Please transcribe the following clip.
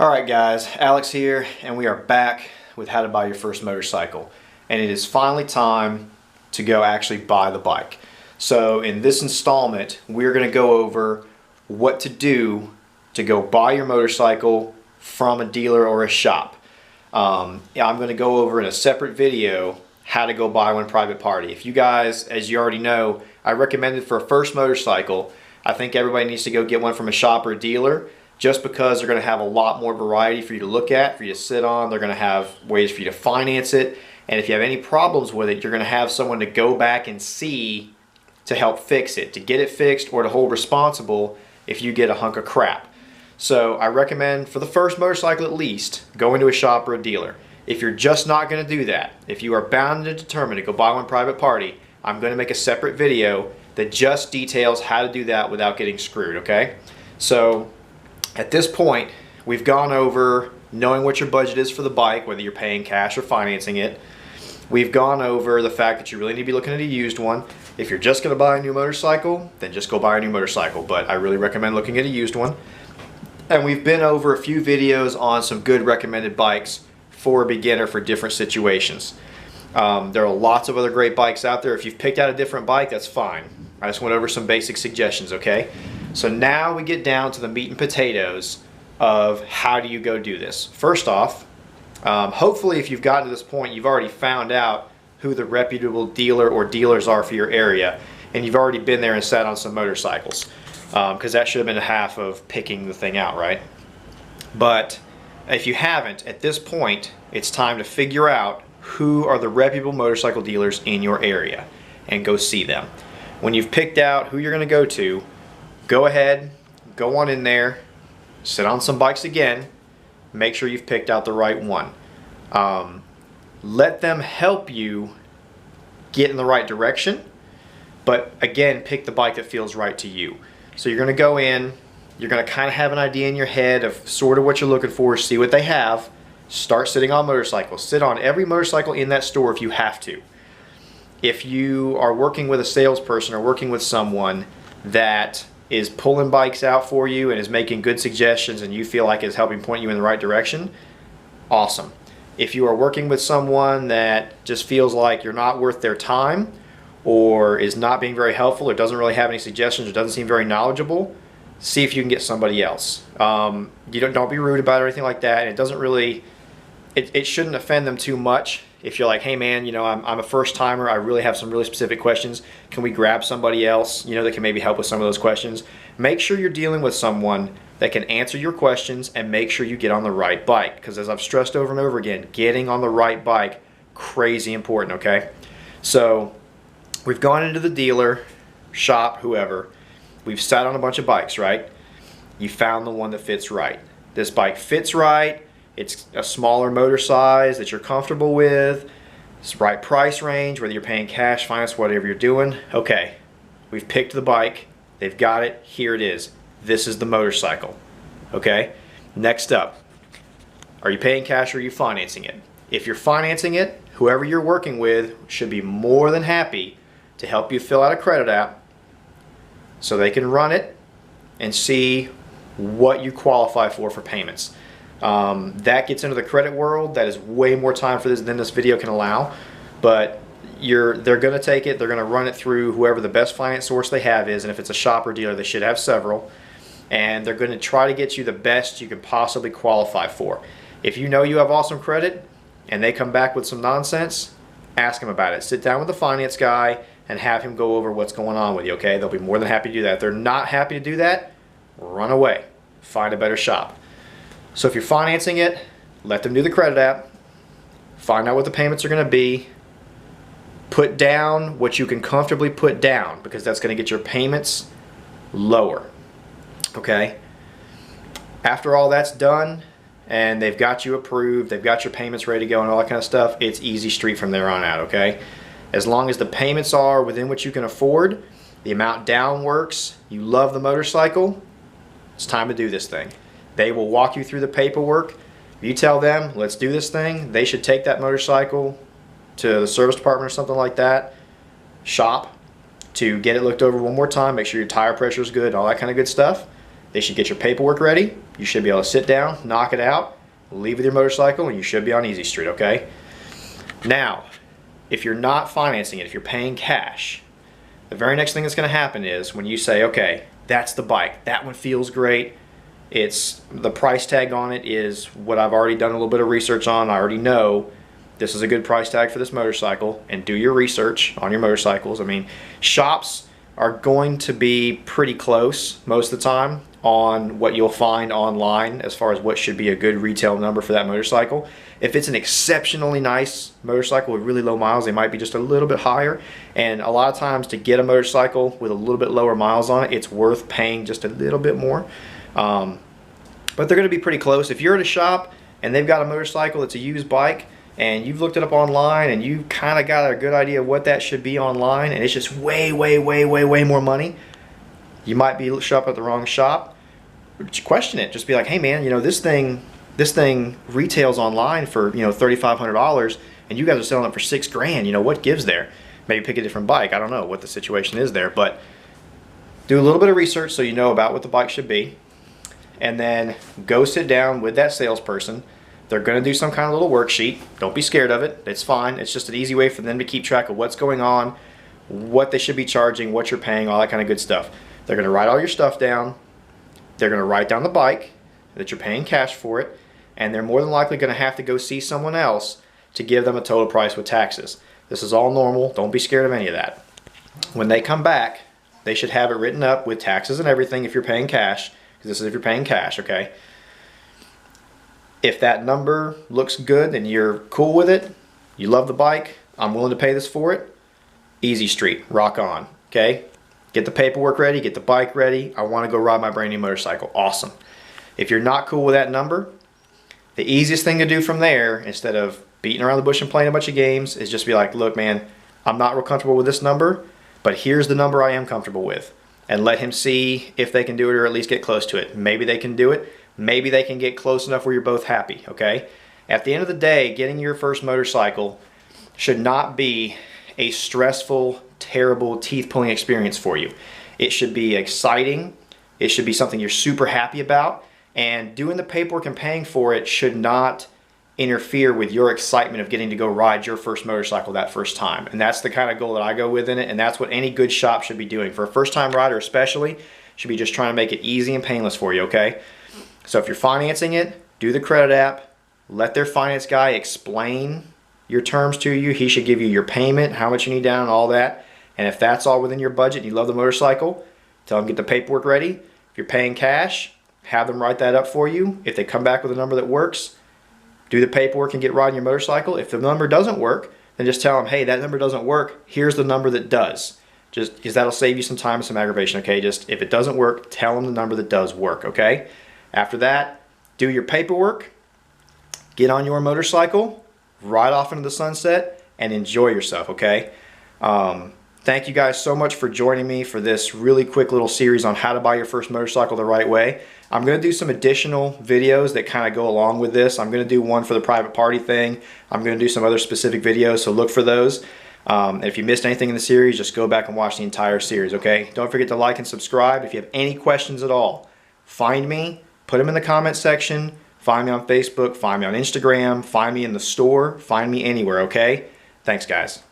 Alright guys, Alex here, and we are back with how to buy your first motorcycle. And it is finally time to go actually buy the bike. So in this installment, we're going to go over what to do to go buy your motorcycle from a dealer or a shop. I'm going to go over in a separate video how to go buy one private party. If you guys, as you already know, I recommend it for a first motorcycle. I think everybody needs to go get one from a shop or a dealer, just because they're going to have a lot more variety for you to look at, for you to sit on. They're going to have ways for you to finance it. And if you have any problems with it, you're going to have someone to go back and see to help fix it, to get it fixed, or to hold responsible if you get a hunk of crap. So I recommend, for the first motorcycle at least, going to a shop or a dealer. If you're just not going to do that, if you are bound and determined to go buy one private party, I'm going to make a separate video that just details how to do that without getting screwed, okay? So at this point, we've gone over knowing what your budget is for the bike, whether you're paying cash or financing it. We've gone over the fact that you really need to be looking at a used one. If you're just going to buy a new motorcycle, then just go buy a new motorcycle, but I really recommend looking at a used one. And we've been over a few videos on some good recommended bikes for a beginner for different situations. There are lots of other great bikes out there. If you've picked out a different bike, that's fine. I just went over some basic suggestions, okay? So now we get down to the meat and potatoes of how do you go do this. First off, hopefully if you've gotten to this point, you've already found out who the reputable dealer or dealers are for your area, and you've already been there and sat on some motorcycles, because that should have been half of picking the thing out, right? But if you haven't, at this point, it's time to figure out who are the reputable motorcycle dealers in your area and go see them. When you've picked out who you're going to go to, go ahead, go on in there, sit on some bikes again, make sure you've picked out the right one. Let them help you get in the right direction, but again, pick the bike that feels right to you. So you're going to go in, you're going to kind of have an idea in your head of sort of what you're looking for, see what they have, start sitting on motorcycles. Sit on every motorcycle in that store if you have to. If you are working with a salesperson or working with someone that is pulling bikes out for you and is making good suggestions and you feel like is helping point you in the right direction, awesome. If you are working with someone that just feels like you're not worth their time or is not being very helpful or doesn't really have any suggestions or doesn't seem very knowledgeable, see if you can get somebody else. Don't be rude about it or anything like that. It doesn't really, it shouldn't offend them too much. If you're like, hey man, I'm a first timer, I really have some really specific questions, can we grab somebody else, that can maybe help with some of those questions? Make sure you're dealing with someone that can answer your questions, and make sure you get on the right bike, because as I've stressed over and over again, getting on the right bike, crazy important, okay? So we've gone into the dealer, shop, whoever, we've sat on a bunch of bikes, right? You found the one that fits right. This bike fits right. It's a smaller motor size that you're comfortable with. It's the right price range, whether you're paying cash, finance, whatever you're doing. Okay, we've picked the bike. They've got it. Here it is. This is the motorcycle. Okay, next up, are you paying cash or are you financing it? If you're financing it, whoever you're working with should be more than happy to help you fill out a credit app so they can run it and see what you qualify for payments. That gets into the credit world. That is way more time for this than this video can allow, but they're going to take it, they're going to run it through whoever the best finance source they have is, and if it's a shop or dealer, they should have several, and they're going to try to get you the best you can possibly qualify for. If you know you have awesome credit and they come back with some nonsense, ask them about it. Sit down with the finance guy and have him go over what's going on with you, okay? They'll be more than happy to do that. If they're not happy to do that, run away. Find a better shop. So if you're financing it, let them do the credit app. Find out what the payments are going to be. Put down what you can comfortably put down, because that's going to get your payments lower. Okay? After all that's done and they've got you approved, they've got your payments ready to go and all that kind of stuff, it's easy street from there on out, okay? As long as the payments are within what you can afford, the amount down works, you love the motorcycle, it's time to do this thing. They will walk you through the paperwork. If you tell them, let's do this thing, they should take that motorcycle to the service department or something like that, shop, to get it looked over one more time, make sure your tire pressure is good, all that kind of good stuff. They should get your paperwork ready. You should be able to sit down, knock it out, leave with your motorcycle, and you should be on easy street, okay? Now, if you're not financing it, if you're paying cash, the very next thing that's going to happen is when you say, okay, that's the bike, that one feels great, it's the price tag on it is what I've already done a little bit of research on. I already know this is a good price tag for this motorcycle, and do your research on your motorcycles. I mean, shops are going to be pretty close most of the time on what you'll find online as far as what should be a good retail number for that motorcycle. If it's an exceptionally nice motorcycle with really low miles, they might be just a little bit higher. And a lot of times to get a motorcycle with a little bit lower miles on it, it's worth paying just a little bit more. But they're going to be pretty close. If you're at a shop and they've got a motorcycle that's a used bike and you've looked it up online and you kind of got a good idea of what that should be online, and it's just way more money, you might be shop at the wrong shop. Question it. Just be like, hey man, you know, this thing retails online for, you know, $3,500 and you guys are selling it for $6,000. You know, what gives there? Maybe pick a different bike. I don't know what the situation is there, but do a little bit of research so you know about what the bike should be, and then go sit down with that salesperson. They're going to do some kind of little worksheet. Don't be scared of it. It's fine. It's just an easy way for them to keep track of what's going on, what they should be charging, what you're paying, all that kind of good stuff. They're going to write all your stuff down. They're going to write down the bike, that you're paying cash for it, and they're more than likely going to have to go see someone else to give them a total price with taxes. This is all normal. Don't be scared of any of that. When they come back, they should have it written up with taxes and everything if you're paying cash, because this is if you're paying cash, okay? If that number looks good and you're cool with it, you love the bike, I'm willing to pay this for it, easy street, rock on, okay? Get the paperwork ready, get the bike ready, I want to go ride my brand new motorcycle, awesome. If you're not cool with that number, the easiest thing to do from there, instead of beating around the bush and playing a bunch of games, is just be like, look man, I'm not real comfortable with this number, but here's the number I am comfortable with. And let him see if they can do it or at least get close to it. Maybe they can do it. Maybe they can get close enough where you're both happy, okay? At the end of the day, getting your first motorcycle should not be a stressful, terrible, teeth-pulling experience for you. It should be exciting. It should be something you're super happy about. And doing the paperwork and paying for it should not interfere with your excitement of getting to go ride your first motorcycle that first time. And that's the kind of goal that I go with in it, and that's what any good shop should be doing. For a first-time rider especially, should be just trying to make it easy and painless for you, okay? So if you're financing it, do the credit app, let their finance guy explain your terms to you. He should give you your payment, how much you need down, and all that. And if that's all within your budget and you love the motorcycle, tell them get the paperwork ready. If you're paying cash, have them write that up for you. If they come back with a number that works, do the paperwork and get riding your motorcycle. If the number doesn't work, then just tell them, hey, that number doesn't work. Here's the number that does. Just because that'll save you some time and some aggravation, okay? Just if it doesn't work, tell them the number that does work, okay? After that, do your paperwork, get on your motorcycle, ride off into the sunset, and enjoy yourself, okay? Thank you guys so much for joining me for this really quick little series on how to buy your first motorcycle the right way. I'm going to do some additional videos that kind of go along with this. I'm going to do one for the private party thing. I'm going to do some other specific videos, so look for those. And if you missed anything in the series, just go back and watch the entire series, okay? Don't forget to like and subscribe. If you have any questions at all, find me, put them in the comment section, find me on Facebook, find me on Instagram, find me in the store, find me anywhere, okay? Thanks, guys.